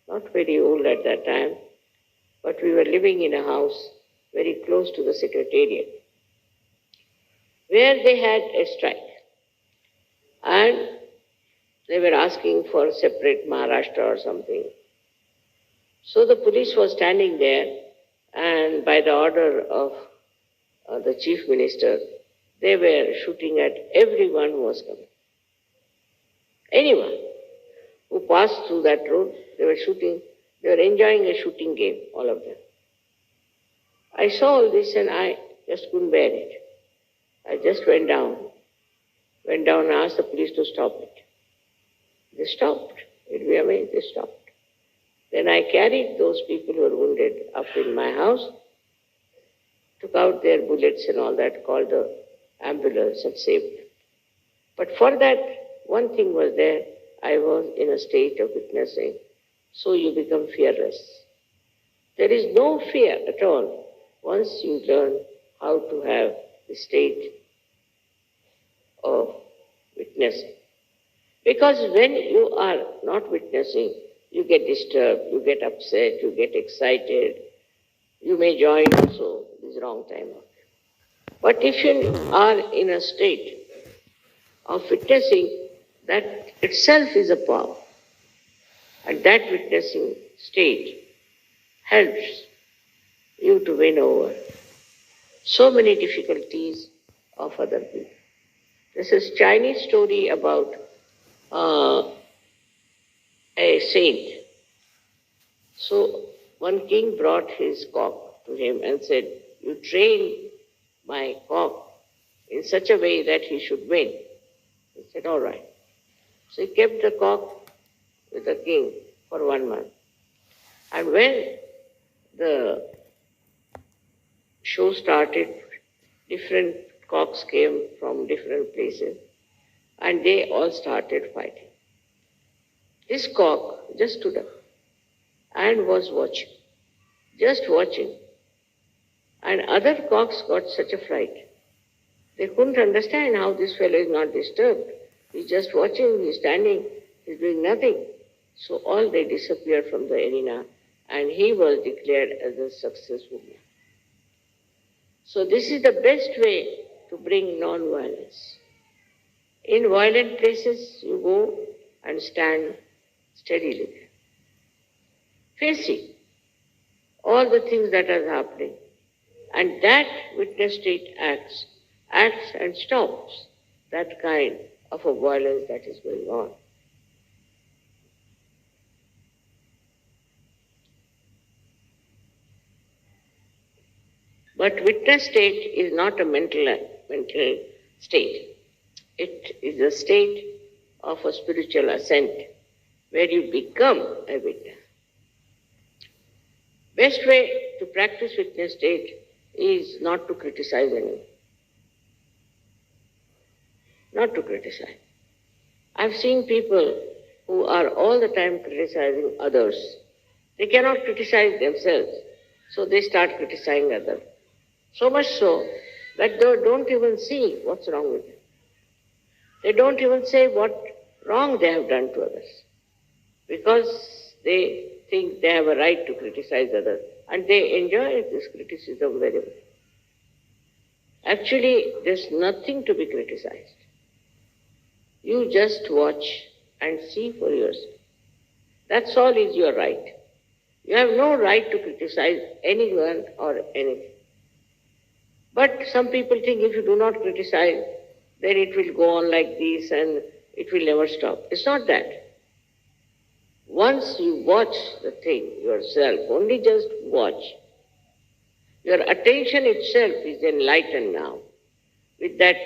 not very old at that time, but we were living in a house very close to the secretariat, where they had a strike. And they were asking for separate Maharashtra or something. So the police was standing there, and by the order of the chief minister, they were shooting at everyone who was coming. Anyone who passed through that road, they were shooting. They were enjoying a shooting game, all of them. I saw all this and I just couldn't bear it. I just went down and asked the police to stop it. They stopped. You'd be amazed, they stopped. Then I carried those people who were wounded up in my house, took out their bullets and all that, called the ambulance and saved them. But for that, one thing was there, I was in a state of witnessing. So you become fearless. There is no fear at all once you learn how to have the state of witnessing. Because when you are not witnessing, you get disturbed, you get upset, you get excited, you may join also this wrong time. But if you are in a state of witnessing, that itself is a power. And that witnessing state helps you to win over so many difficulties of other people. This is Chinese story about a saint. So one king brought his cock to him and said, "You train my cock in such a way that he should win." He said, "All right." So he kept the cock with the king for 1 month. And when the show started, different cocks came from different places and they all started fighting. This cock just stood up and was watching, just watching. And other cocks got such a fright. They couldn't understand how this fellow is not disturbed. He's just watching, he's standing, he's doing nothing. So all they disappeared from the arena and he was declared as a successful man. So this is the best way to bring non-violence. In violent places, you go and stand steadily, facing all the things that are happening. And that witness state acts and stops that kind of a violence that is going on. But witness state is not a mental state. It is a state of a spiritual ascent where you become a witness. Best way to practice witness state is not to criticize anyone. Not to criticize. I've seen people who are all the time criticizing others. They cannot criticize themselves, so they start criticizing others. So much so that they don't even see what's wrong with them. They don't even say what wrong they have done to others, because they think they have a right to criticize others, and they enjoy this criticism very well. Actually, there's nothing to be criticized. You just watch and see for yourself. That's all is your right. You have no right to criticize anyone or anything. But some people think if you do not criticize, then it will go on like this and it will never stop. It's not that. Once you watch the thing yourself, only just watch, your attention itself is enlightened now. With that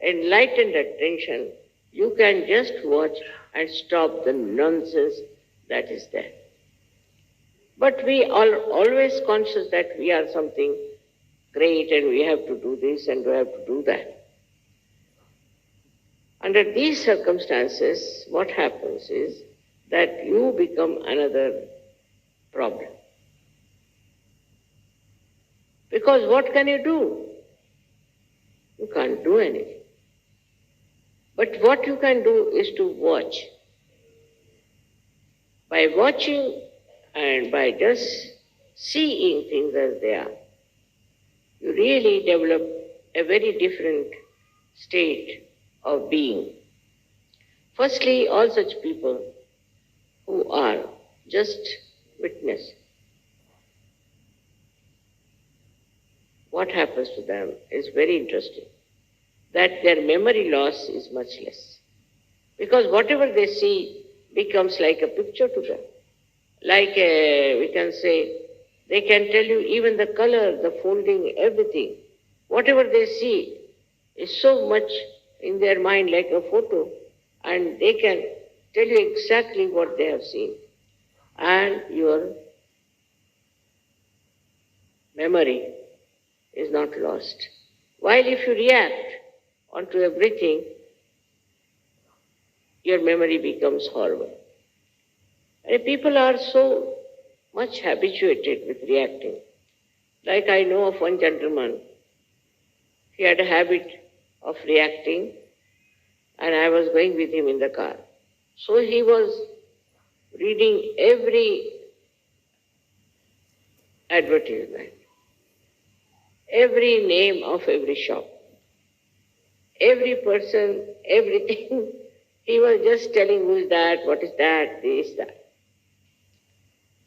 enlightened attention, you can just watch and stop the nonsense that is there. But we are always conscious that we are something great and we have to do this and we have to do that. Under these circumstances, what happens is that you become another problem. Because what can you do? You can't do anything. But what you can do is to watch. By watching and by just seeing things as they are, you really develop a very different state of being. Firstly, all such people who are just witness, what happens to them is very interesting. That their memory loss is much less. Because whatever they see becomes like a picture to them. We can say, they can tell you even the color, the folding, everything. Whatever they see is so much in their mind like a photo, and they can tell you exactly what they have seen. And your memory is not lost. While if you react onto everything, your memory becomes horrible. And people are so much habituated with reacting. Like I know of one gentleman, he had a habit of reacting, and I was going with him in the car. So he was reading every advertisement, every name of every shop, every person, everything. He was just telling who is that, what is that, this, that.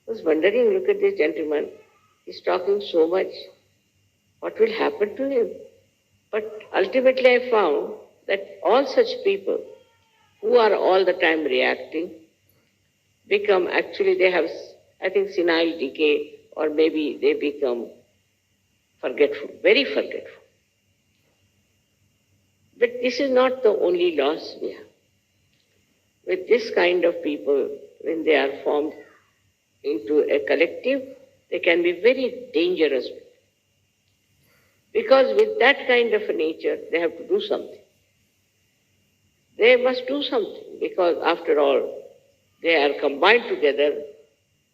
I was wondering, look at this gentleman, he's talking so much. What will happen to him? But ultimately I found that all such people who are all the time reacting become, actually they have, I think, senile decay, or maybe they become forgetful, very forgetful. But this is not the only loss we have. With this kind of people, when they are formed into a collective, they can be very dangerous. Because with that kind of a nature, they have to do something. They must do something, because after all, they are combined together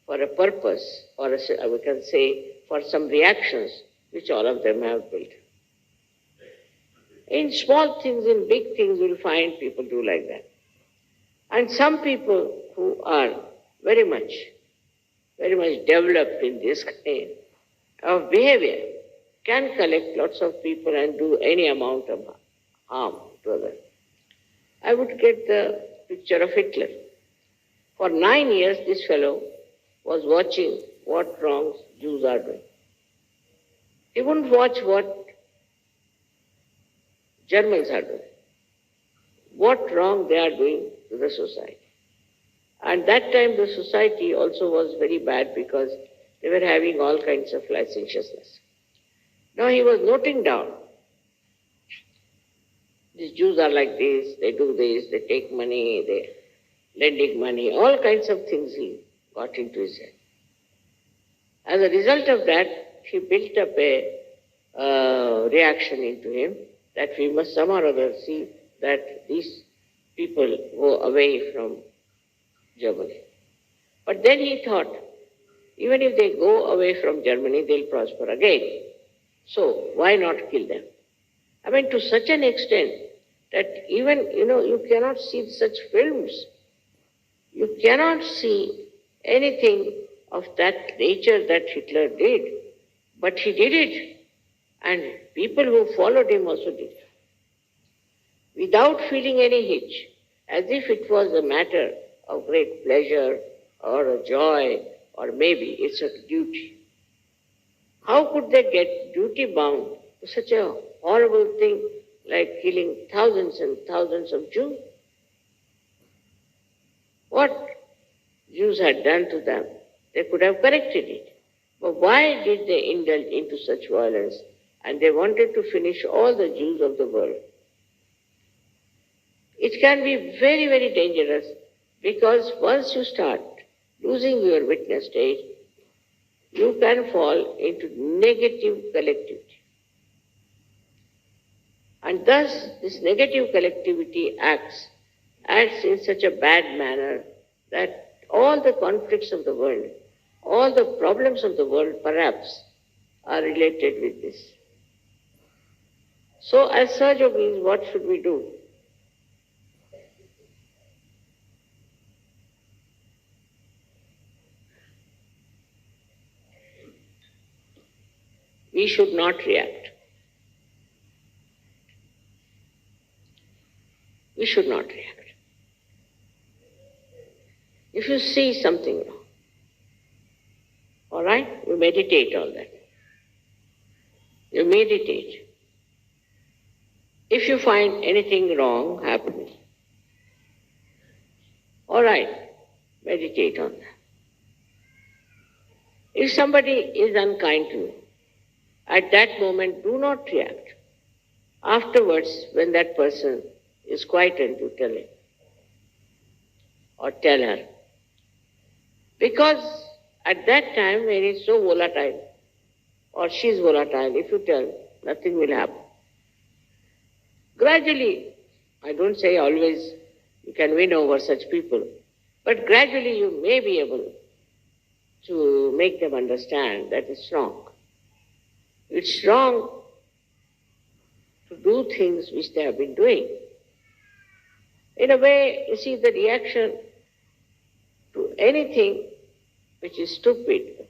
for a purpose, or we can say for some reactions which all of them have built. In small things, in big things, you'll find people do like that. And some people who are very much developed in this kind of behavior can collect lots of people and do any amount of harm to others. I would get the picture of Hitler. For 9 years, this fellow was watching what wrongs Jews are doing. He wouldn't watch what Germans are doing, what wrong they are doing to the society. And that time the society also was very bad because they were having all kinds of licentiousness. Now he was noting down, these Jews are like this, they do this, they take money, they lending money, all kinds of things he got into his head. As a result of that, he built up a reaction into him that we must somehow or other see that these people go away from Germany. But then he thought, even if they go away from Germany, they'll prosper again. So why not kill them? I mean, to such an extent that even, you cannot see such films. You cannot see anything of that nature that Hitler did. But he did it. And people who followed him also did. Without feeling any hitch, as if it was a matter of great pleasure or a joy, or maybe it's a duty. How could they get duty bound to such a horrible thing like killing thousands and thousands of Jews? What Jews had done to them, they could have corrected it. But why did they indulge into such violence? And they wanted to finish all the Jews of the world. It can be very, very dangerous, because once you start losing your witness state, you can fall into negative collectivity. And thus, this negative collectivity acts in such a bad manner that all the conflicts of the world, all the problems of the world perhaps are related with this. So as Sahajogis, what should we do? we should not react. We should not react. If you see something wrong, all right, you meditate on that. You meditate. If you find anything wrong happening, all right, meditate on that. If somebody is unkind to you, at that moment do not react. Afterwards, when that person is quieted, to tell him or tell her. Because at that time, when he's so volatile, or she's volatile, if you tell, nothing will happen. Gradually, I don't say always you can win over such people, but gradually you may be able to make them understand that it's wrong. It's wrong to do things which they have been doing. In a way, you see, the reaction to anything which is stupid